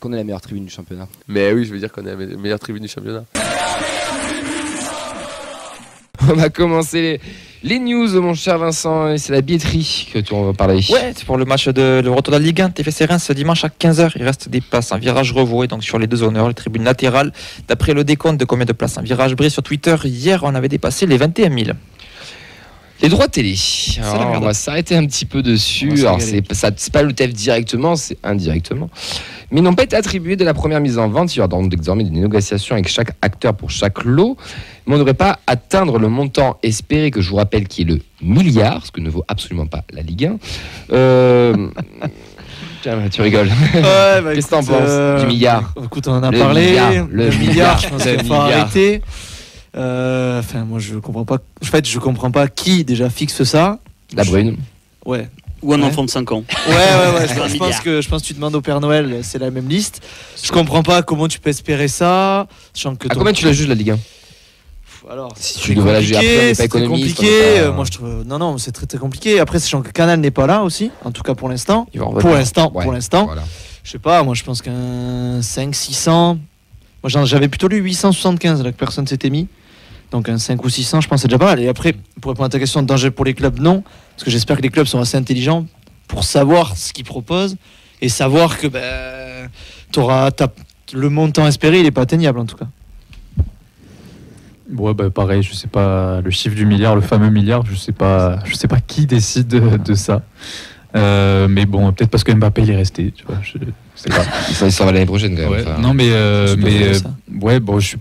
qu'on est la meilleure tribune du championnat. Mais oui, je veux dire qu'on est la meilleure tribune du championnat. On a commencé les news, mon cher Vincent, et c'est la billetterie que tu en vas parler. Ouais, c'est pour le match de le retour de la Ligue 1, TFC Reims ce dimanche à 15h. Il reste des places en virage revoué, donc sur les deux honneurs, les tribunes latérales. D'après le décompte de combien de places en virage bris sur Twitter, hier on avait dépassé les 21 000. Les droits télé. Alors, on va s'arrêter un petit peu dessus. Alors, c'est pas le TEF directement, c'est indirectement. Mais ils n'ont pas été attribués dès la première mise en vente. Il y aura donc désormais des négociations avec chaque acteur pour chaque lot. Mais on ne devrait pas atteindre le montant espéré, que je vous rappelle qui est le milliard, ce que ne vaut absolument pas la Ligue 1. Tiens, tu rigoles. Ouais, qu'est-ce que t'en penses du milliard? Écoute, on en a parlé. Le milliard, je pense qu'il faut arrêter. Moi, je comprends pas. En fait, je comprends pas qui déjà fixe ça. La Brune. Ouais. Ou un enfant de 5 ans. Ouais. Je pense que tu demandes au Père Noël, c'est la même liste. Je comprends pas comment tu peux espérer ça. Combien tu la juges la Ligue 1? Alors, si tu devrais la juger après, on n'est pas économiste. Compliqué. Moi, je trouve. Non, c'est très très compliqué. Après, sachant que Canal n'est pas là aussi, en tout cas pour l'instant. Pour l'instant. Voilà. Je sais pas. Moi, je pense qu'un 500-600. Moi, j'avais plutôt lu 875 là que personne s'était mis. Donc un 5 ou 600, je pense que c'est déjà pas mal. Et après, pour répondre à ta question, danger pour les clubs, non. Parce que j'espère que les clubs sont assez intelligents pour savoir ce qu'ils proposent et savoir que le montant espéré, il n'est pas atteignable en tout cas. Ouais, pareil, je sais pas le chiffre du milliard, le fameux milliard, je sais pas qui décide de ça. Mais bon, peut-être parce que Mbappé il est resté, tu vois. Je sais pas. Il s'en va l'année prochaine quand même. Ouais. Non, ouais, bon, j'aime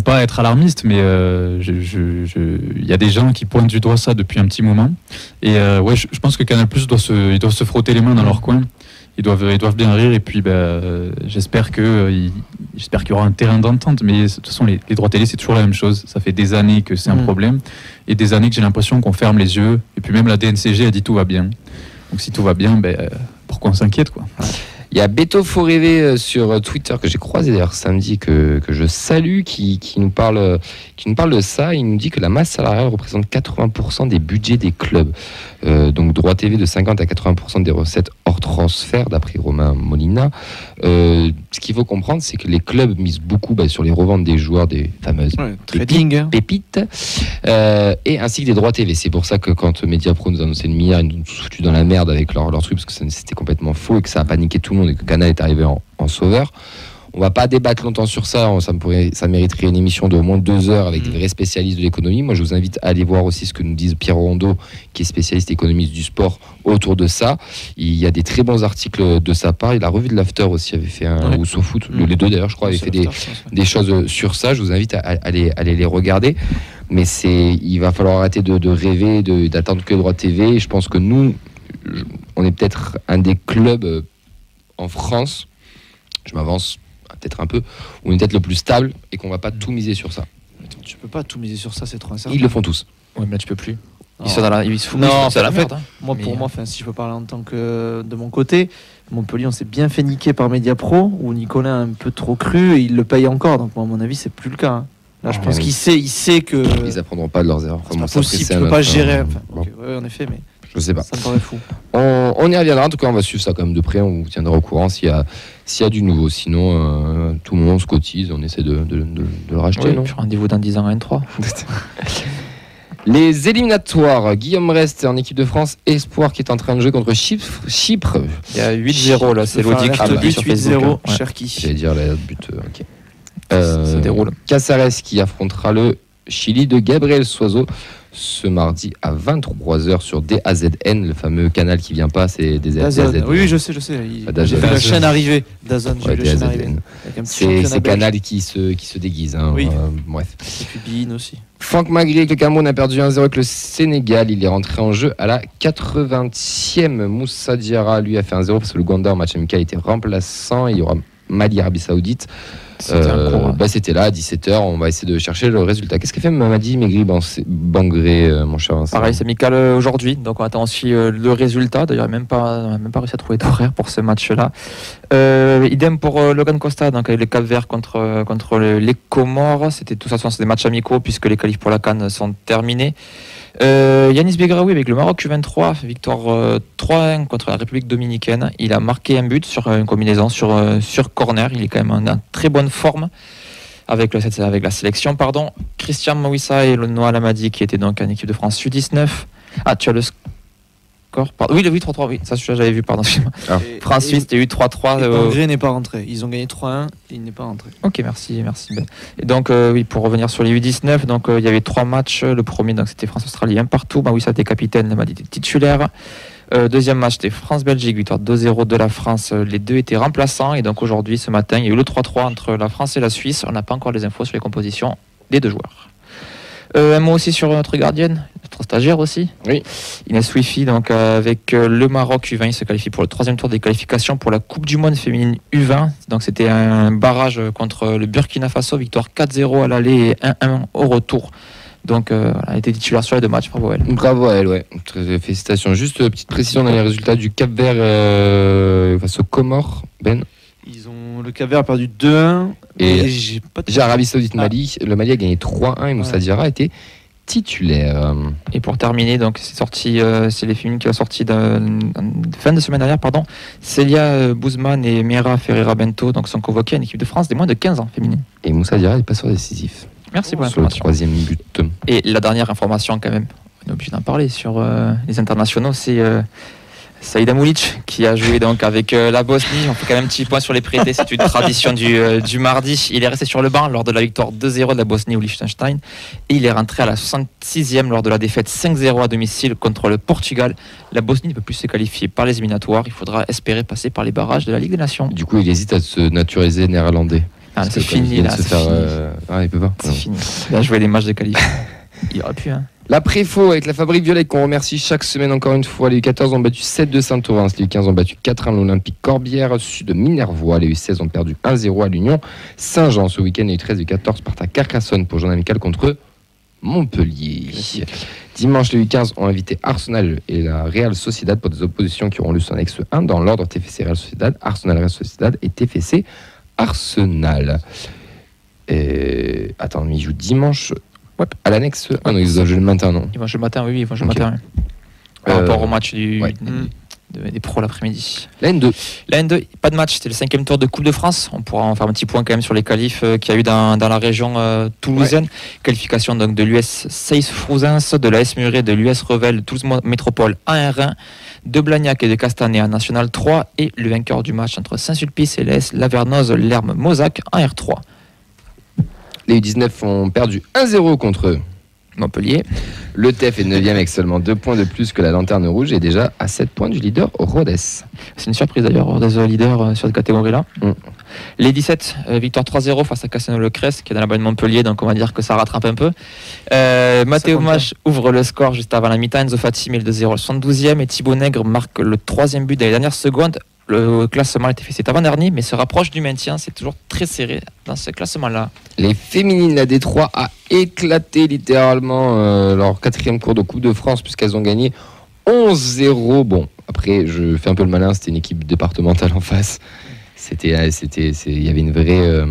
pas être alarmiste, mais il y a des gens qui pointent du doigt ça depuis un petit moment. Et ouais, je pense que Canal+ ils doivent se frotter les mains dans leur coin. Ils doivent bien rire, et puis j'espère qu'il y aura un terrain d'entente, mais de toute façon les droits télé c'est toujours la même chose. Ça fait des années que c'est un problème, et des années que j'ai l'impression qu'on ferme les yeux, et puis même la DNCG a dit tout va bien. Donc si tout va bien, pourquoi on s'inquiète quoi. Il y a Beto Faut Rêver sur Twitter, que j'ai croisé d'ailleurs samedi, que je salue, qui nous parle de ça. Il nous dit que la masse salariale représente 80% des budgets des clubs. Donc droit TV de 50 à 80% des recettes hors transfert, d'après Romain Molina. Ce qu'il faut comprendre, c'est que les clubs misent beaucoup sur les reventes des joueurs, des fameuses pépites, et ainsi que des droits TV. C'est pour ça que quand Mediapro nous a annoncé le milliard, ils nous ont foutu dans la merde avec leur truc, parce que c'était complètement faux et que ça a paniqué tout le monde et que Canal est arrivé en sauveur. On va pas débattre longtemps sur ça, ça mériterait une émission de au moins 2 heures avec des vrais spécialistes de l'économie. Moi, je vous invite à aller voir aussi ce que nous disent Pierre Rondeau, qui est spécialiste économiste du sport, autour de ça. Il y a des très bons articles de sa part. Il a Revue de l'After aussi avait fait ou SoFoot, les deux d'ailleurs, je crois, avaient fait des choses sur ça. Je vous invite à aller les regarder. Mais il va falloir arrêter de rêver, d'attendre que le droit TV. Je pense que nous, on est peut-être un des clubs en France, je m'avance peut-être un peu, où on est peut-être le plus stable et qu'on va pas tout miser sur ça. Attends, tu peux pas tout miser sur ça, c'est trop incertain. Ils le font tous. Oui, mais là tu peux plus. Ils se foutent à la merde. Moi, pour moi, si je peux parler en tant que de mon côté, Montpellier, on s'est bien fait niquer par Mediapro, où Nicolas a un peu trop cru et il le paye encore. Donc, moi, à mon avis, c'est plus le cas. Hein. Là, je pense qu'il sait que. Ils apprendront pas de leurs erreurs. C'est pas possible, tu peux pas gérer. Ouais, en effet, mais. Je sais pas. Ça me paraît fou. On y reviendra. En tout cas, on va suivre ça quand même de près. On vous tiendra au courant s'il y a du nouveau. Sinon, tout le monde se cotise. On essaie de le racheter. Oui, rendez-vous dans 10 ans à N3. Les éliminatoires. Guillaume Rest en équipe de France Espoir qui est en train de jouer contre Chypre. Il y a 8-0 là. C'est Lodi qui te dit sur Facebook. 8-0, Cherki. J'allais dire le but. Ok. Ça déroule. Caceres qui affrontera le Chili de Gabriel Soiseau ce mardi à 23h sur DAZN, le fameux canal qui vient pas, c'est DAZN. Oui, je sais. J'ai fait la chaîne arrivée d'Azon. C'est Canal qui se déguise. Hein. Oui. Bref. Et puis Bein aussi. Franck Magri avec le Cameroun a perdu 1-0 avec le Sénégal. Il est rentré en jeu à la 80e. Moussa Diarra, lui, a fait 1-0 parce que le Rwanda en match amical était remplaçant. Il y aura Mali, Arabie Saoudite. C'était là à 17h. On va essayer de chercher le résultat. Qu'est-ce qu'a fait Mamadi Maigri Bangré, mon cher Vincent? Pareil, c'est amical aujourd'hui. Donc on attend aussi le résultat. D'ailleurs, on n'a même pas réussi à trouver d'horaire pour ce match-là. Idem pour Logan Costa, donc avec le Cap-Vert contre les Comores. C'était de toute façon c'est des matchs amicaux puisque les qualifs pour la CAN sont terminés. Yanis Begraoui avec le Maroc U23, victoire 3-1 contre la République dominicaine. Il a marqué un but sur une combinaison sur corner. Il est quand même en très bonne forme avec la sélection. Christian Mawissa et Noah Lamadi qui étaient donc en équipe de France U19. Ah, tu as le score, oui, le 3-3, oui, ça j'avais vu, pardon. France-Suisse, c'était eu 3-3. Hongrie n'est pas rentré. Ils ont gagné 3-1 et il n'est pas rentré. Ok, merci Ben. Et donc, oui, pour revenir sur les U19, donc il y avait 3 matchs. Le premier, donc c'était France-Australie, un partout. Mawissa était capitaine, Lamadi était titulaire. Deuxième match, c'était France-Belgique, victoire 2-0 de la France. Les deux étaient remplaçants. Et donc aujourd'hui, ce matin, il y a eu le 3-3 entre la France et la Suisse. On n'a pas encore les infos sur les compositions des deux joueurs. Un mot aussi sur notre gardienne, notre stagiaire aussi. Oui. Inès Wifi, donc avec le Maroc U20, il se qualifie pour le 3e tour des qualifications pour la Coupe du Monde féminine U20. Donc c'était un barrage contre le Burkina Faso, victoire 4-0 à l'aller et 1-1 au retour. Donc elle était titulaire sur les 2 matchs, bravo à elle. Bravo à elle, ouais. Félicitations. Juste petite précision dans les résultats du Cap-Vert face aux Comores, Ben. Le Cap-Vert a perdu 2-1. Et j'ai Arabie Saoudite Mali. Le Mali a gagné 3-1 et Moussa Diarra a été titulaire. Et pour terminer, donc c'est les féminines qui ont sorti fin de semaine dernière, Célia Bouzman et Mira Ferreira Bento donc sont convoquées à une équipe de France des moins de 15 ans féminine. Et Moussa Diarra est passeur décisif. Merci pour sur l'information. Le 3e but. Et la dernière information quand même, on est obligé d'en parler sur les internationaux, c'est Saïda Moulic qui a joué donc avec la Bosnie. On fait quand même un petit point sur les prêtés, c'est une tradition du mardi. Il est resté sur le banc lors de la victoire 2-0 de la Bosnie au Liechtenstein et il est rentré à la 66e lors de la défaite 5-0 à domicile contre le Portugal. La Bosnie ne peut plus se qualifier par les éliminatoires, il faudra espérer passer par les barrages de la Ligue des Nations. Du coup, il hésite à se naturaliser néerlandais. C'est fini là, il peut pas. C'est fini. Il a joué les matchs de qualif. Il aurait pu, hein. La Préfo avec la Fabrique Violette qu'on remercie chaque semaine encore une fois. Les U14 ont battu 7-2 Saint-Orens, les U15 ont battu 4-1 l'Olympique Corbière, Sud de Minervois. Les U16 ont perdu 1-0 à l'Union Saint-Jean. Ce week-end, les U13 et U14 partent à Carcassonne pour journée amicale contre Montpellier. Dimanche, les U15 ont invité Arsenal et la Real Sociedad pour des oppositions qui auront lieu sur annexe 1 dans l'ordre TFC Real Sociedad, Arsenal Real Sociedad et TFC Arsenal. Attends, mais ils jouent dimanche. Ouais, à l'annexe. Ah non, ils vont jouer le matin, non? Ils vont jouer le matin, oui, ils vont jouer le matin. Par rapport au match des pros l'après-midi. La N2. La N2, pas de match, c'était le 5e tour de Coupe de France. On pourra en faire un petit point quand même sur les qualifs qu'il y a eu dans la région toulousaine. Ouais. Qualification donc de l'US Seyss-Frouzens, de l'AS Muret, de l'US Revel, Toulouse Métropole en R1, de Blagnac et de Castanet en National 3 et le vainqueur du match entre Saint-Sulpice et l'AS Lavernoz, Lerme Mozac en R3. Les U19 ont perdu 1-0 contre Montpellier. Le TEF est 9e avec seulement 2 points de plus que la Lanterne Rouge et déjà à 7 points du leader Rodez. C'est une surprise d'ailleurs, Rodez leader sur cette catégorie-là. Les 17, victoire 3-0 face à Cassano-le-Crest qui est dans la bonne Montpellier, donc on va dire que ça rattrape un peu. Mathéo Mach ouvre le score juste avant la mi-temps, Enzo Fati met le 2-0 le 72e et Thibaut Nègre marque le 3e but dans les dernières secondes. Le classement a été fait, c'est avant-dernier, mais se rapproche du maintien. C'est toujours très serré dans ce classement-là. Les féminines, la Détroit a éclaté littéralement leur 4e cours de Coupe de France puisqu'elles ont gagné 11-0. Bon, après, je fais un peu le malin, c'était une équipe départementale en face. Il y avait une vraie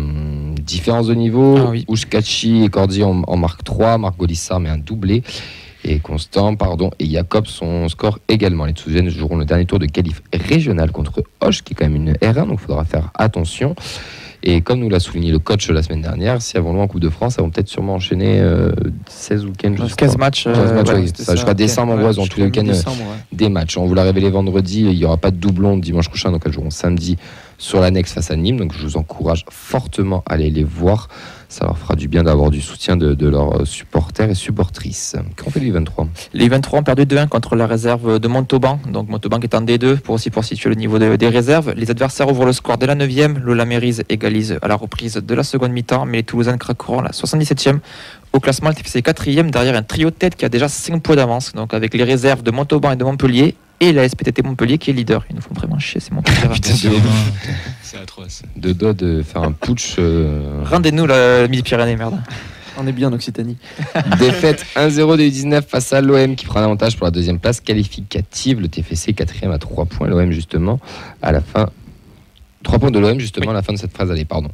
différence de niveau. Ah, oui. Oushkachi et Cordy en marque 3, Marc Golissard met un doublé. Et Constant, et Jacob, son score également. Les Toulousaines joueront le dernier tour de qualif régional contre Hoche, qui est quand même une R1, donc il faudra faire attention. Et comme nous l'a souligné le coach la semaine dernière, si elles vont loin en Coupe de France, elles vont peut-être sûrement enchaîner 16 week-ends. 15 matchs. 15 matchs oui. Ça jusqu'à décembre, on voit dans tous les week-ends des matchs. On vous l'a révélé vendredi, il n'y aura pas de doublon dimanche prochain, donc elles joueront samedi sur l'annexe face à Nîmes. Donc je vous encourage fortement à aller les voir. Ça leur fera du bien d'avoir du soutien de leurs supporters et supportrices. Qu'ont fait les 23 ? Les 23 ont perdu 2-1 contre la réserve de Montauban. Donc Montauban qui est en D2 pour situer le niveau des réserves. Les adversaires ouvrent le score dès la 9e. Lola Mérise égalise à la reprise de la seconde mi-temps. Mais les Toulousaines craqueront la 77e. Au classement, le TFC 4e derrière un trio de tête qui a déjà 5 points d'avance. Donc avec les réserves de Montauban et de Montpellier. Et la SPTT Montpellier qui est leader. Ils nous font vraiment chier, c'est Montpellier. C'est atroce. De dos de faire un putsch. Rendez-nous la Midi-Pyrénées, merde. On est bien en Occitanie. Défaite 1-0 des U19 face à l'OM qui prend l'avantage pour la deuxième place qualificative. Le TFC 4e à 3 points. L'OM justement à la fin. 3 points de l'OM justement à la fin de cette phrase. Allez, pardon.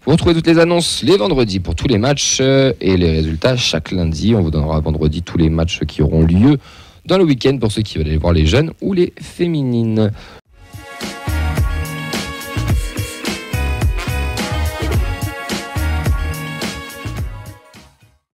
Vous retrouvez toutes les annonces les vendredis pour tous les matchs et les résultats chaque lundi. On vous donnera vendredi tous les matchs qui auront lieu dans le week-end pour ceux qui veulent aller voir les jeunes ou les féminines.